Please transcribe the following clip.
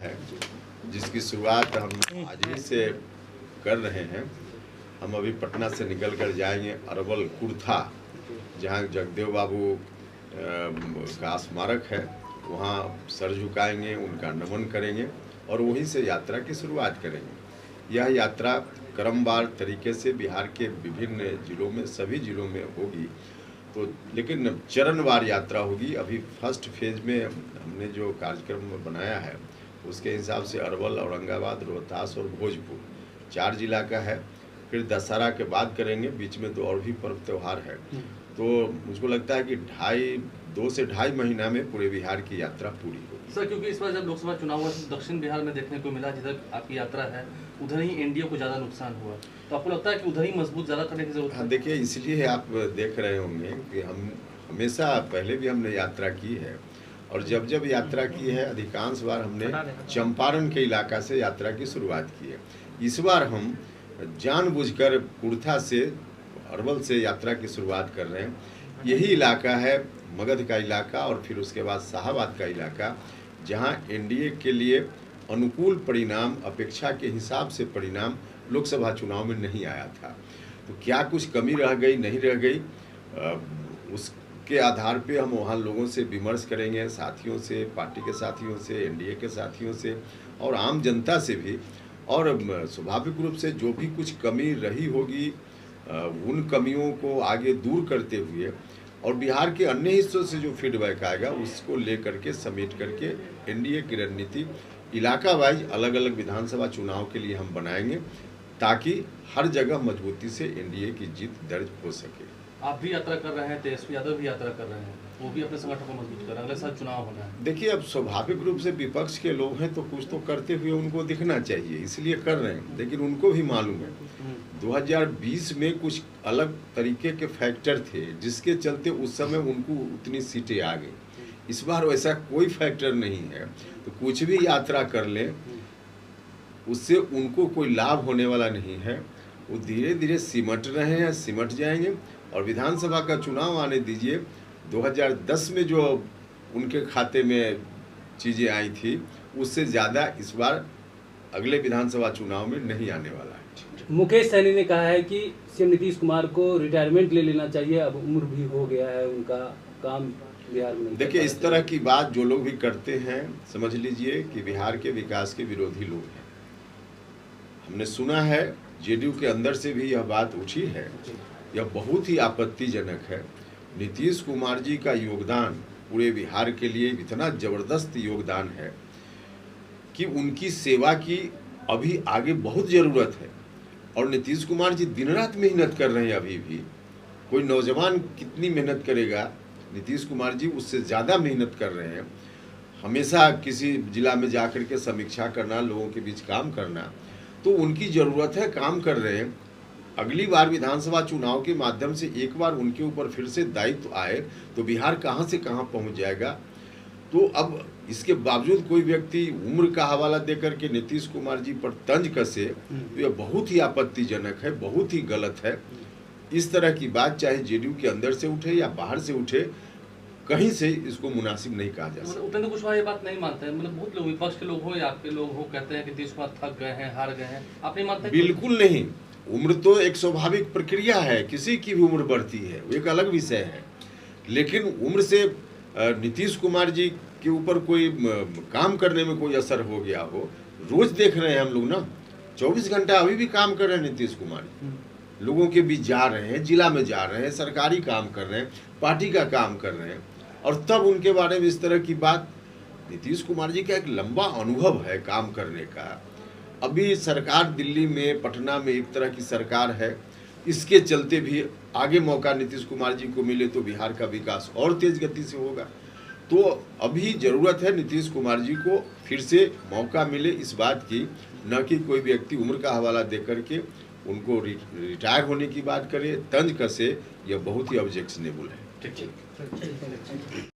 है जिसकी शुरुआत हम आज ही से कर रहे हैं। हम अभी पटना से निकल कर जाएंगे अरवल कुर्था, जहां जगदेव बाबू का स्मारक है, वहां सर झुकाएंगे, उनका नमन करेंगे और वहीं से यात्रा की शुरुआत करेंगे। यह यात्रा क्रमवार तरीके से बिहार के विभिन्न जिलों में, सभी जिलों में होगी, तो लेकिन चरणवार यात्रा होगी। अभी फर्स्ट फेज में हमने जो कार्यक्रम बनाया है उसके हिसाब से अरवल, औरंगाबाद, रोहतास और भोजपुर 4 जिला का है। फिर दशहरा के बाद करेंगे, बीच में तो और भी पर्व त्यौहार है। तो मुझको लगता है कि 2 से ढाई महीना में पूरे बिहार की यात्रा पूरी होगी। सर, क्योंकि इस बार जब लोकसभा चुनाव हुआ तो दक्षिण बिहार में देखने को मिला, जिधर आपकी यात्रा है उधर ही एनडीए को ज़्यादा नुकसान हुआ, तो आपको लगता है कि उधर ही मजबूत ज़्यादा करने की जरूरत है? हाँ, देखिए, इसलिए आप देख रहे होंगे कि हम हमेशा पहले भी हमने यात्रा की है, और जब जब यात्रा की है अधिकांश बार हमने चंपारण के इलाका से यात्रा की शुरुआत की है। इस बार हम जानबूझकर कुर्था से, अरवल से यात्रा की शुरुआत कर रहे हैं। यही इलाका है मगध का इलाका और फिर उसके बाद शाहाबाद का इलाका, जहां एनडीए के लिए अनुकूल परिणाम, अपेक्षा के हिसाब से परिणाम लोकसभा चुनाव में नहीं आया था। तो क्या कुछ कमी रह गई, नहीं रह गई, उसके आधार पे हम वहाँ लोगों से विमर्श करेंगे, साथियों से, पार्टी के साथियों से, एनडीए के साथियों से और आम जनता से भी। और स्वाभाविक रूप से जो भी कुछ कमी रही होगी उन कमियों को आगे दूर करते हुए और बिहार के अन्य हिस्सों से जो फीडबैक आएगा उसको लेकर के, समेट करके एनडीए की रणनीति इलाका वाइज अलग अलग विधानसभा चुनाव के लिए हम बनाएंगे, ताकि हर जगह मजबूती से एनडीए की जीत दर्ज हो सके। आप भी यात्रा कर रहे हैं, तेजस्वी यादव भी यात्रा कर रहे हैं, वो भी अपने संगठन को मजबूत कर रहे हैं, अगले साल चुनाव होना है। देखिए, अब स्वाभाविक रूप से विपक्ष के लोग हैं तो कुछ तो करते हुए उनको दिखना चाहिए, इसलिए कर रहे हैं। लेकिन उनको भी मालूम है 2020 में कुछ अलग तरीके के फैक्टर थे जिसके चलते उस समय उनको उतनी सीटें आ गई। इस बार वैसा कोई फैक्टर नहीं है, तो कुछ भी यात्रा कर लें उससे उनको कोई लाभ होने वाला नहीं है। वो धीरे धीरे सिमट रहे हैं, सिमट जाएंगे और विधानसभा का चुनाव आने दीजिए। 2010 में जो उनके खाते में चीज़ें आई थी उससे ज़्यादा इस बार अगले विधानसभा चुनाव में नहीं आने वाला है। मुकेश सहनी ने कहा है कि सीएम नीतीश कुमार को रिटायरमेंट ले लेना चाहिए, अब उम्र भी हो गया है, उनका काम बिहार में। देखिए, इस तरह की बात जो लोग भी करते हैं, समझ लीजिए कि बिहार के विकास के विरोधी लोग हैं। हमने सुना है जेडीयू के अंदर से भी यह बात उठी है, यह बहुत ही आपत्तिजनक है। नीतीश कुमार जी का योगदान पूरे बिहार के लिए इतना जबरदस्त योगदान है कि उनकी सेवा की अभी आगे बहुत ज़रूरत है। और नीतीश कुमार जी दिन रात मेहनत कर रहे हैं। अभी भी कोई नौजवान कितनी मेहनत करेगा, नीतीश कुमार जी उससे ज़्यादा मेहनत कर रहे हैं। हमेशा किसी जिला में जाकर के समीक्षा करना, लोगों के बीच काम करना, तो उनकी ज़रूरत है, काम कर रहे हैं। अगली बार विधानसभा चुनाव के माध्यम से एक बार उनके ऊपर फिर से दायित्व आए तो बिहार कहां से कहां पहुंच जाएगा। तो अब इसके बावजूद कोई व्यक्ति उम्र का हवाला देकर के नीतीश कुमार जी पर तंज कसे तो यह बहुत ही आपत्तिजनक है, बहुत ही गलत है। इस तरह की बात चाहे जेडीयू के अंदर से उठे या बाहर से उठे, कहीं से इसको मुनासिब नहीं कहा जा सकता। उपेंद्र कुशवाहा ये बात नहीं मानते हैं, मतलब बहुत लोग, विपक्ष के लोग हो या आपके लोग हो, कहते हैं कि नीतीश कुमार थक गए हैं, हार गए हैं, आप नहीं मानते? बिल्कुल नहीं। उम्र तो एक स्वाभाविक प्रक्रिया है, किसी की भी उम्र बढ़ती है, वो एक अलग विषय है। लेकिन उम्र से नीतीश कुमार जी के ऊपर कोई काम करने में कोई असर हो गया हो? रोज देख रहे हैं हम लोग ना, 24 घंटा अभी भी काम कर रहे हैं नीतीश कुमार जी। लोगों के बीच जा रहे हैं, जिला में जा रहे हैं, सरकारी काम कर रहे हैं, पार्टी का काम कर रहे हैं, और तब उनके बारे में इस तरह की बात। नीतीश कुमार जी का एक लंबा अनुभव है काम करने का। अभी सरकार दिल्ली में, पटना में एक तरह की सरकार है, इसके चलते भी आगे मौका नीतीश कुमार जी को मिले तो बिहार का विकास और तेज गति से होगा। तो अभी ज़रूरत है नीतीश कुमार जी को फिर से मौका मिले इस बात की, न कि कोई व्यक्ति उम्र का हवाला दे करके उनको रिटायर होने की बात करे, तंज कसे। यह बहुत ही ऑब्जेक्शनेबल है। ठीक।